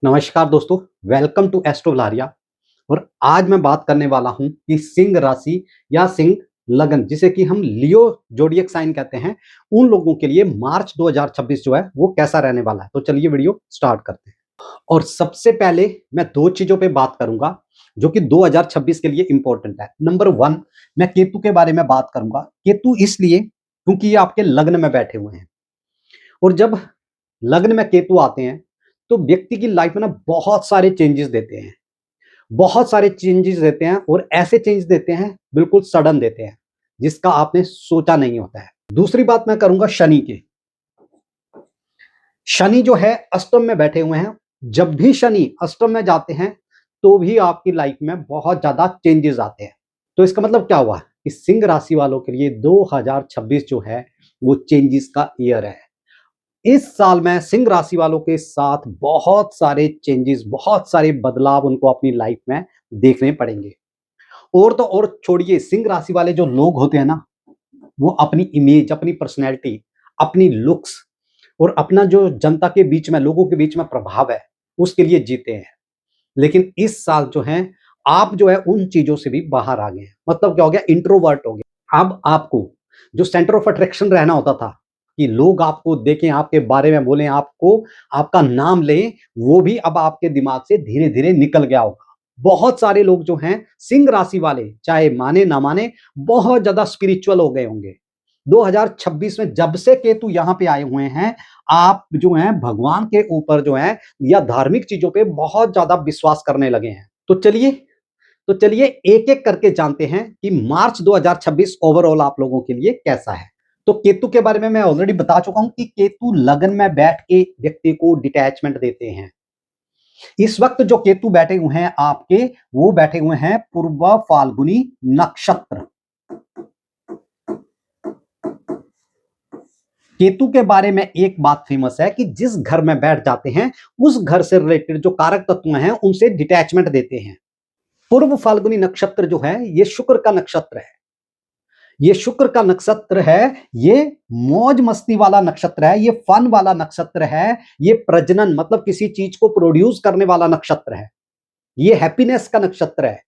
नमस्कार दोस्तों, welcome to astro Lariya. और आज मैं बात करने वाला हूं कि सिंह राशि या सिंह लगन, जिसे कि हम लियो जोडिएक साइन कहते हैं, उन लोगों के लिए मार्च 2026 जो है वो कैसा रहने वाला है। तो चलिए वीडियो स्टार्ट करते हैं। और सबसे पहले मैं दो चीजों पे बात करूंगा जो कि 2026 के लिए इंपॉर्टेंट है। नंबर वन, मैं केतु के बारे में बात करूंगा। केतु इसलिए क्योंकि ये आपके लग्न में बैठे हुए हैं, और जब लग्न में केतु आते हैं तो व्यक्ति की लाइफ में ना बहुत सारे चेंजेस देते हैं, बहुत सारे चेंजेस देते हैं, और ऐसे चेंज देते हैं, बिल्कुल सडन देते हैं, जिसका आपने सोचा नहीं होता है। दूसरी बात मैं करूंगा शनि की। शनि जो है अष्टम में बैठे हुए हैं। जब भी शनि अष्टम में जाते हैं तो भी आपकी लाइफ में बहुत ज्यादा चेंजेस आते हैं। तो इसका मतलब क्या हुआ कि सिंह राशि वालों के लिए 2026 जो है वो चेंजेस का ईयर है। इस साल में सिंह राशि वालों के साथ बहुत सारे चेंजेस, बहुत सारे बदलाव उनको अपनी लाइफ में देखने पड़ेंगे। और तो और छोड़िए, सिंह राशि वाले जो लोग होते हैं ना, वो अपनी इमेज, अपनी पर्सनैलिटी, अपनी लुक्स और अपना जो जनता के बीच में, लोगों के बीच में प्रभाव है, उसके लिए जीते हैं। लेकिन इस साल जो है, आप जो है उन चीजों से भी बाहर आ गए हैं। मतलब क्या हो गया, इंट्रोवर्ट हो गए। अब आपको जो सेंटर ऑफ अट्रैक्शन रहना होता था कि लोग आपको देखें, आपके बारे में बोलें, आपको आपका नाम लें, वो भी अब आपके दिमाग से धीरे धीरे निकल गया होगा। बहुत सारे लोग जो हैं सिंह राशि वाले, चाहे माने ना माने, बहुत ज्यादा स्पिरिचुअल हो गए होंगे। 2026 में जब से केतु यहां पे आए हुए हैं, आप जो हैं भगवान के ऊपर जो है या धार्मिक चीजों पे बहुत ज्यादा विश्वास करने लगे हैं। तो चलिए एक एक करके जानते हैं कि मार्च 2026 ओवरऑल आप लोगों के लिए कैसा है। तो केतु के बारे में मैं ऑलरेडी बता चुका हूं कि केतु लगन में बैठ के व्यक्ति को डिटैचमेंट देते हैं। इस वक्त जो केतु बैठे हुए हैं आपके, वो बैठे हुए हैं पूर्व फाल्गुनी नक्षत्र। केतु के बारे में एक बात फेमस है कि जिस घर में बैठ जाते हैं, उस घर से रिलेटेड जो कारक तत्व हैं उनसे डिटैचमेंट देते हैं। पूर्व फाल्गुनी नक्षत्र जो है ये शुक्र का नक्षत्र है। ये शुक्र का नक्षत्र है, ये मौज मस्ती वाला नक्षत्र है, ये फन वाला नक्षत्र है, ये प्रजनन मतलब किसी चीज को प्रोड्यूस करने वाला नक्षत्र है, ये हैप्पीनेस का नक्षत्र है,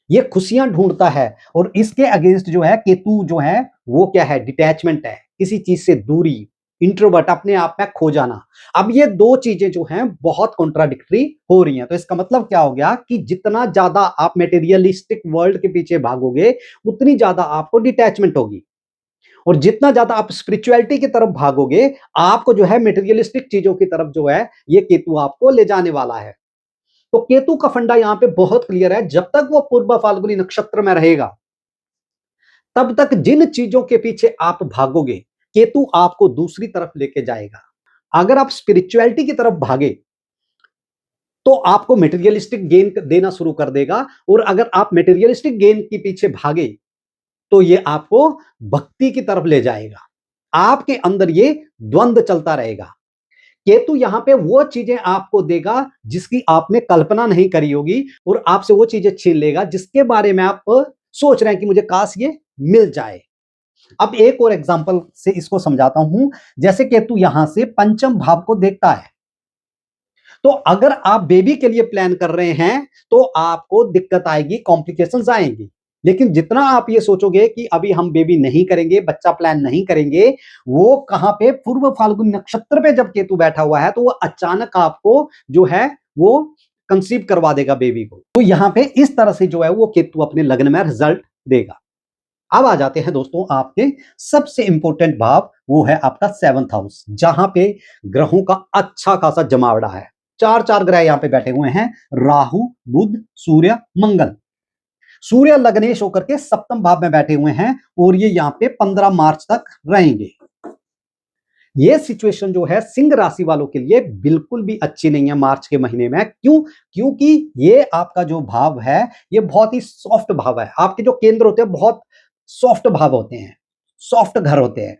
ये खुशियां ढूंढता है। और इसके अगेंस्ट जो है केतु जो है वो क्या है, डिटैचमेंट है, किसी चीज से दूरी, इंट्रोवर्ट, अपने आप में खो जाना। अब ये दो चीजें जो हैं बहुत कॉन्ट्राडिक्टरी हो रही हैं। तो इसका मतलब क्या हो गया कि जितना ज्यादा आप मेटेरियलिस्टिक वर्ल्ड के पीछे भागोगे, उतनी ज्यादा आपको डिटैचमेंट होगी। और जितना ज्यादा आप स्पिरिचुअलिटी की तरफ भागोगे, आपको जो है मेटेरियलिस्टिक चीजों की तरफ जो है ये केतु आपको ले जाने वाला है। तो केतु का फंडा यहां पे बहुत क्लियर है। जब तक वो पूर्व फाल्गुनी नक्षत्र में रहेगा, तब तक जिन चीजों के पीछे आप भागोगे, केतु आपको दूसरी तरफ लेके जाएगा। अगर आप स्पिरिचुअलिटी की तरफ भागे तो आपको मेटेरियलिस्टिक गेन देना शुरू कर देगा, और अगर आप मेटेरियलिस्टिक गेन के पीछे भागे तो ये आपको भक्ति की तरफ ले जाएगा। आपके अंदर ये द्वंद्व चलता रहेगा। केतु यहां पे वो चीजें आपको देगा जिसकी आपने कल्पना नहीं करी होगी, और आपसे वो चीजें छीन लेगा जिसके बारे में आप सोच रहे हैं कि मुझे काश ये मिल जाए। अब एक और एग्जांपल से इसको समझाता हूं। जैसे केतु यहां से पंचम भाव को देखता है, तो अगर आप बेबी के लिए प्लान कर रहे हैं तो आपको दिक्कत आएगी, कॉम्प्लिकेशंस आएंगी। लेकिन जितना आप ये सोचोगे कि अभी हम बेबी नहीं करेंगे, बच्चा प्लान नहीं करेंगे, वो कहां पे, पूर्व फाल्गुन नक्षत्र पे जब केतु बैठा हुआ है तो वो अचानक आपको जो है वो कंसीव करवा देगा बेबी को। तो यहां पे इस तरह से जो है वो केतु अपने लग्न में रिजल्ट देगा। अब आ जाते हैं दोस्तों आपके सबसे इंपॉर्टेंट भाव, वो है आपका 7th हाउस, जहां पे ग्रहों का अच्छा खासा जमावड़ा है। चार चार ग्रह यहां पे बैठे हुए हैं, राहु, बुध, सूर्य, मंगल। सूर्य लग्नेश होकर के सप्तम भाव में बैठे हुए हैं, और ये यहां पे 15 मार्च तक रहेंगे। ये सिचुएशन जो है सिंह राशि वालों के लिए बिल्कुल भी अच्छी नहीं है मार्च के महीने में। क्यों? क्योंकि ये आपका जो भाव है ये बहुत ही सॉफ्ट भाव है। आपके जो केंद्र होते हैं बहुत सॉफ्ट भाव होते हैं, सॉफ्ट घर होते हैं।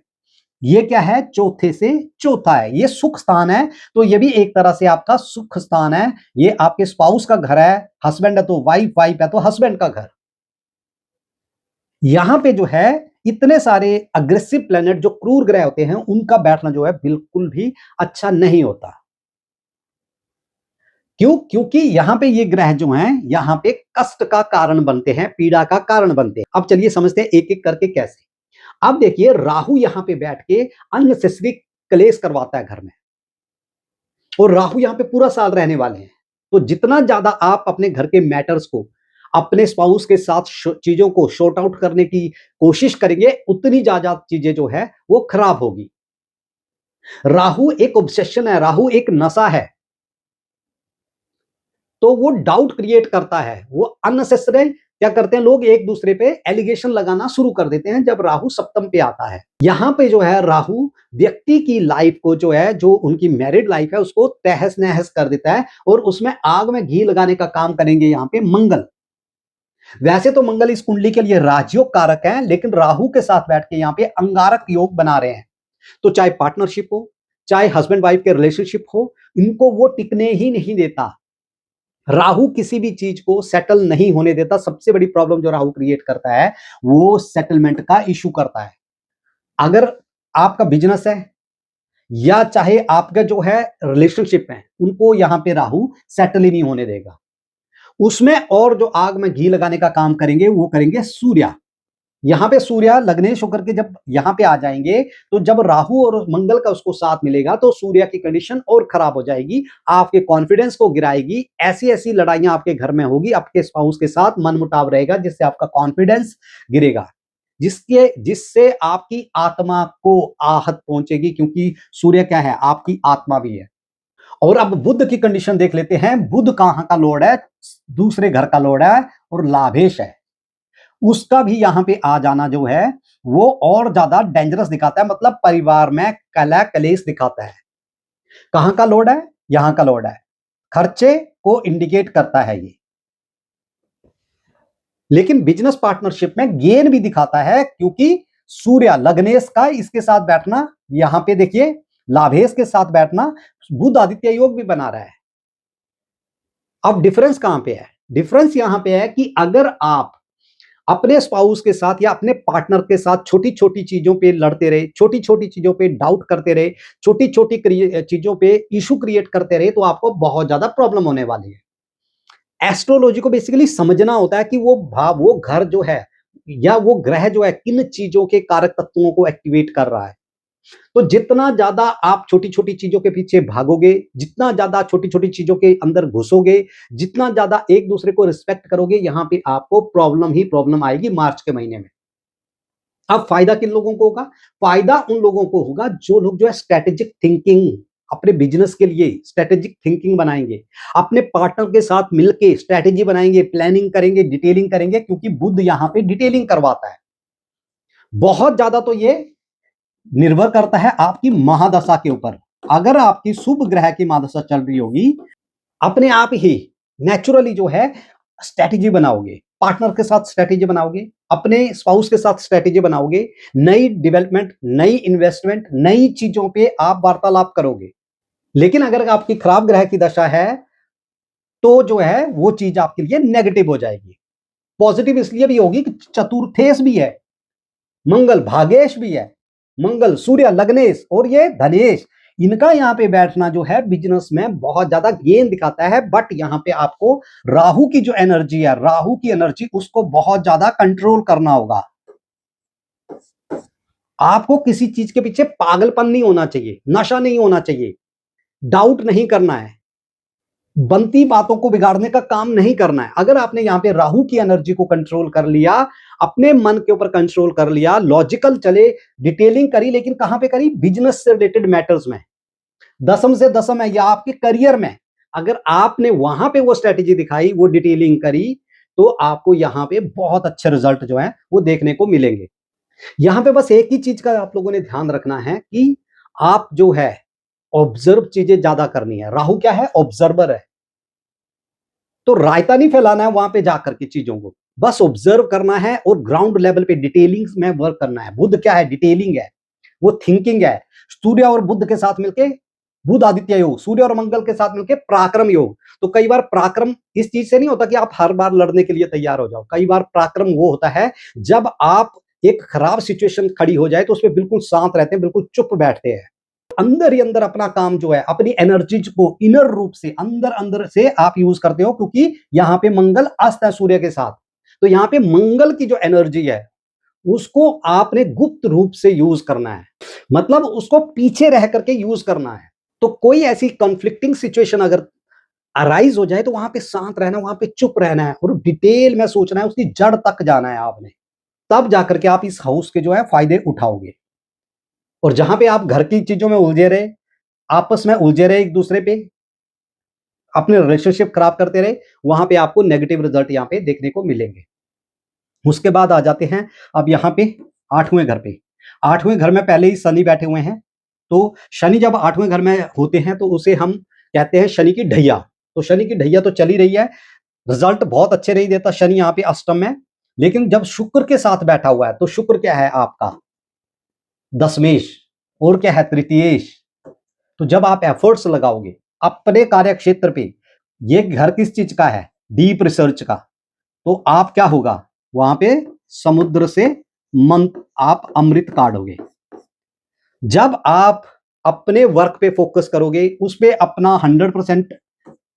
ये क्या है, चौथे से चौथा है, ये सुख स्थान है। तो ये भी एक तरह से आपका सुख स्थान है। ये आपके स्पाउस का घर है, हस्बैंड है तो वाइफ, वाइफ है तो हस्बैंड का घर। यहां पे जो है इतने सारे अग्रेसिव प्लेनेट जो क्रूर ग्रह होते हैं, उनका बैठना जो है बिल्कुल भी अच्छा नहीं होता। क्यों? क्योंकि यहाँ पे ये ग्रह जो हैं, यहाँ पे कष्ट का कारण बनते हैं, पीड़ा का कारण बनते हैं। अब चलिए समझते हैं एक-एक करके कैसे। अब देखिए राहु यहाँ पे बैठ के अननेसेसरी क्लेश करवाता है घर में, और राहु यहाँ पे पूरा साल रहने वाले हैं। तो जितना ज्यादा आप अपने घर के मैटर्स को अपने स्पाउस के साथ चीजों को शॉर्ट आउट करने की कोशिश करेंगे, उतनी ज्यादा चीजें जो है वो खराब होगी। राहु एक ऑब्सेशन है, राहु एक नशा है, तो वो डाउट क्रिएट करता है। वो अननेसेसरी क्या करते हैं लोग, एक दूसरे पे एलिगेशन लगाना शुरू कर देते हैं जब राहु सप्तम पे आता है। यहां पे जो है राहु व्यक्ति की लाइफ को जो है, जो उनकी मैरिड लाइफ है, उसको तहस नहस कर देता है, और उसमें आग में घी लगाने का काम करेंगे यहां पे मंगल। वैसे तो मंगल इस कुंडली के लिए राजयोग कारक है, लेकिन राहु के साथ बैठ के यहाँ पे अंगारक योग बना रहे हैं। तो चाहे पार्टनरशिप हो, चाहे हस्बैंड वाइफ के रिलेशनशिप हो, इनको वो टिकने ही नहीं देता। राहु किसी भी चीज को सेटल नहीं होने देता। सबसे बड़ी प्रॉब्लम जो राहु क्रिएट करता है, वो सेटलमेंट का इशू करता है। अगर आपका बिजनेस है या चाहे आपका जो है रिलेशनशिप है, उनको यहां पे राहु सेटल ही नहीं होने देगा। उसमें और जो आग में घी लगाने का काम करेंगे, वो करेंगे सूर्य। यहां पे सूर्य लग्नेश होकर के जब यहां पे आ जाएंगे, तो जब राहु और मंगल का उसको साथ मिलेगा, तो सूर्य की कंडीशन और खराब हो जाएगी, आपके कॉन्फिडेंस को गिराएगी। ऐसी ऐसी लड़ाइयां आपके घर में होगी, आपके स्पाउस के साथ मनमुटाव रहेगा, जिससे आपका कॉन्फिडेंस गिरेगा, जिससे आपकी आत्मा को आहत पहुंचेगी, क्योंकि सूर्य क्या है, आपकी आत्मा भी है। और अब बुध की कंडीशन देख लेते हैं। बुध कहां का लॉर्ड है, दूसरे घर का लॉर्ड है और लाभेश है। उसका भी यहां पे आ जाना जो है, वो और ज्यादा डेंजरस दिखाता है, मतलब परिवार में कलह कलेश दिखाता है। कहां का लॉर्ड है, यहां का लॉर्ड है, खर्चे को इंडिकेट करता है ये। लेकिन बिजनेस पार्टनरशिप में गेन भी दिखाता है, क्योंकि सूर्य लग्नेश का इसके साथ बैठना, यहां पे देखिए लाभेश के साथ बैठना, बुध आदित्य योग भी बना रहा है। अब डिफरेंस कहां पे है? डिफरेंस यहां पे है कि अगर आप अपने स्पाउस के साथ या अपने पार्टनर के साथ छोटी छोटी चीजों पे लड़ते रहे, छोटी छोटी चीजों पे डाउट करते रहे, छोटी छोटी चीजों पे इशू क्रिएट करते रहे, तो आपको बहुत ज्यादा प्रॉब्लम होने वाली है। एस्ट्रोलॉजी को बेसिकली समझना होता है कि वो भाव, वो घर जो है या वो ग्रह जो है, किन चीजों के कारक तत्वों को एक्टिवेट कर रहा है। तो जितना ज्यादा आप छोटी छोटी चीजों के पीछे भागोगे, जितना ज्यादा छोटी छोटी चीजों के अंदर घुसोगे, जितना ज्यादा एक दूसरे को रिस्पेक्ट करोगे, यहां पे आपको प्रॉब्लम ही प्रॉब्लम आएगी मार्च के महीने में। अब फायदा किन लोगों को होगा? फायदा उन लोगों को होगा जो लोग जो है स्ट्रेटेजिक थिंकिंग, अपने बिजनेस के लिए स्ट्रेटेजिक थिंकिंग बनाएंगे, अपने पार्टनर के साथ मिलके स्ट्रेटेजी बनाएंगे, प्लानिंग करेंगे, डिटेलिंग करेंगे, क्योंकि बुध यहां पे डिटेलिंग करवाता है। बहुत ज्यादा तो ये निर्भर करता है आपकी महादशा के ऊपर। अगर आपकी शुभ ग्रह की महादशा चल रही होगी, अपने आप ही नेचुरली जो है स्ट्रेटेजी बनाओगे, पार्टनर के साथ स्ट्रेटेजी बनाओगे, अपने स्पाउस के साथ स्ट्रेटेजी बनाओगे, नई डेवलपमेंट, नई इन्वेस्टमेंट, नई चीजों पे आप वार्तालाप करोगे। लेकिन अगर आपकी खराब ग्रह की दशा है, तो जो है वो चीज आपके लिए नेगेटिव हो जाएगी। पॉजिटिव इसलिए भी होगी कि चतुर्थेश भी है, मंगल भागेश भी है, मंगल सूर्य लग्नेश और ये धनेश, इनका यहाँ पे बैठना जो है बिजनेस में बहुत ज्यादा गेन दिखाता है। बट यहाँ पे आपको राहु की जो एनर्जी है, राहु की एनर्जी, उसको बहुत ज्यादा कंट्रोल करना होगा। आपको किसी चीज के पीछे पागलपन नहीं होना चाहिए, नशा नहीं होना चाहिए, डाउट नहीं करना है, बनती बातों को बिगाड़ने का काम नहीं करना है। अगर आपने यहाँ पे राहु की एनर्जी को कंट्रोल कर लिया, अपने मन के ऊपर कंट्रोल कर लिया, लॉजिकल चले, डिटेलिंग करी, लेकिन कहां पे करी? बिजनेस से रिलेटेड मैटर्स में, दसम से दसम है या आपके करियर में, अगर आपने वहां पे वो स्ट्रेटेजी दिखाई, वो डिटेलिंग करी, तो आपको यहां पे बहुत अच्छे रिजल्ट जो है वो देखने को मिलेंगे। यहां पे बस एक ही चीज का आप लोगों ने ध्यान रखना है कि आप जो है ऑब्जर्व चीजें ज्यादा करनी है। राहु क्या है? ऑब्जर्वर है। तो रायता नहीं फैलाना है वहां पे जाकर के चीजों को, बस ऑब्जर्व करना है और ग्राउंड लेवल पे डिटेलिंग में वर्क करना है। बुध क्या है? डिटेलिंग है, वो थिंकिंग है। सूर्य और बुध के साथ मिलके बुध आदित्य योग, सूर्य और मंगल के साथ मिलके पराक्रम योग। तो कई बार पराक्रम इस चीज से नहीं होता कि आप हर बार लड़ने के लिए तैयार हो जाओ। कई बार पराक्रम वो होता है जब आप एक खराब सिचुएशन खड़ी हो जाए तो उसमें बिल्कुल शांत रहते हैं, बिल्कुल चुप बैठते हैं। अंदर ही अंदर अपना काम जो है, अपनी एनर्जीज को इनर रूप से अंदर अंदर से आप यूज करते हो, क्योंकि यहां पे मंगल अस्त है सूर्य के साथ। तो यहां पे मंगल की जो एनर्जी है उसको आपने गुप्त रूप से यूज करना है, मतलब उसको पीछे रह करके यूज करना है। तो कोई ऐसी कॉन्फ्लिक्टिंग सिचुएशन अगर अराइज हो जाए तो वहां पे शांत रहना, वहां पे चुप रहना है और डिटेल में सोचना है, उसकी जड़ तक जाना है आपने। तब जाकर के आप इस हाउस के जो है फायदे उठाओगे। और जहां पे आप घर की चीजों में उलझे रहे, आपस में उलझे रहे, एक दूसरे पे अपने रिलेशनशिप खराब करते रहे, वहां पे आपको नेगेटिव रिजल्ट यहां पे देखने को मिलेंगे। उसके बाद आ जाते हैं अब यहां पे 8वें घर पे। 8वें घर में पहले ही शनि बैठे हुए हैं। तो शनि जब 8वें घर में होते हैं तो उसे हम कहते हैं शनि की ढैया। तो शनि की ढैया तो चली रही है, रिजल्ट बहुत अच्छे नहीं देता शनि यहाँ पे अष्टम में। लेकिन जब शुक्र के साथ बैठा हुआ है, तो शुक्र क्या है आपका दशमेश, और क्या है तृतीयेश। तो जब आप एफर्ट्स लगाओगे अपने कार्य क्षेत्र पे, ये घर किस चीज का है, डीप रिसर्च का, तो आप क्या होगा वहां पे समुद्र से मंत्र आप अमृत काढ़ोगे। जब आप अपने वर्क पे फोकस करोगे, उस पे अपना 100%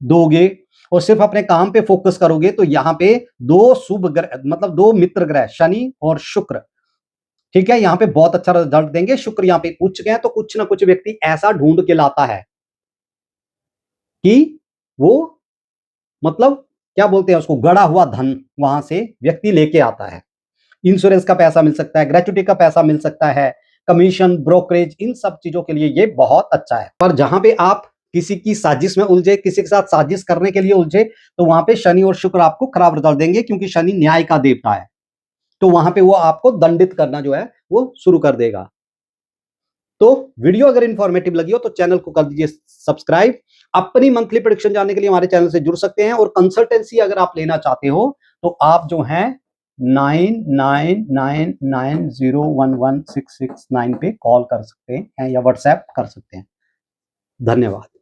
दोगे और सिर्फ अपने काम पे फोकस करोगे, तो यहां पे दो शुभ ग्रह, मतलब दो मित्र ग्रह शनि और शुक्र, ठीक है, यहां पे बहुत अच्छा रिजल्ट देंगे। शुक्र यहां पे उच्च गए तो कुछ ना कुछ व्यक्ति ऐसा ढूंढ के लाता है कि वो, मतलब क्या बोलते हैं उसको, गड़ा हुआ धन वहां से व्यक्ति लेके आता है। इंश्योरेंस का पैसा मिल सकता है, ग्रेचुटी का पैसा मिल सकता है, कमीशन, ब्रोकरेज, इन सब चीजों के लिए ये बहुत अच्छा है। पर जहां पे आप किसी की साजिश में उलझे, किसी के साथ साजिश करने के लिए उलझे, तो वहां पे शनि और शुक्र आपको खराब रिजल्ट देंगे, क्योंकि शनि न्याय का देवता है। तो वहां पे वो आपको दंडित करना जो है वो शुरू कर देगा। तो वीडियो अगर इंफॉर्मेटिव लगी हो तो चैनल को कर दीजिए सब्सक्राइब। अपनी मंथली प्रेडिक्शन जानने के लिए हमारे चैनल से जुड़ सकते हैं, और कंसल्टेंसी अगर आप लेना चाहते हो तो आप जो है 9999011669 पे कॉल कर सकते हैं या व्हाट्सएप कर सकते हैं। धन्यवाद।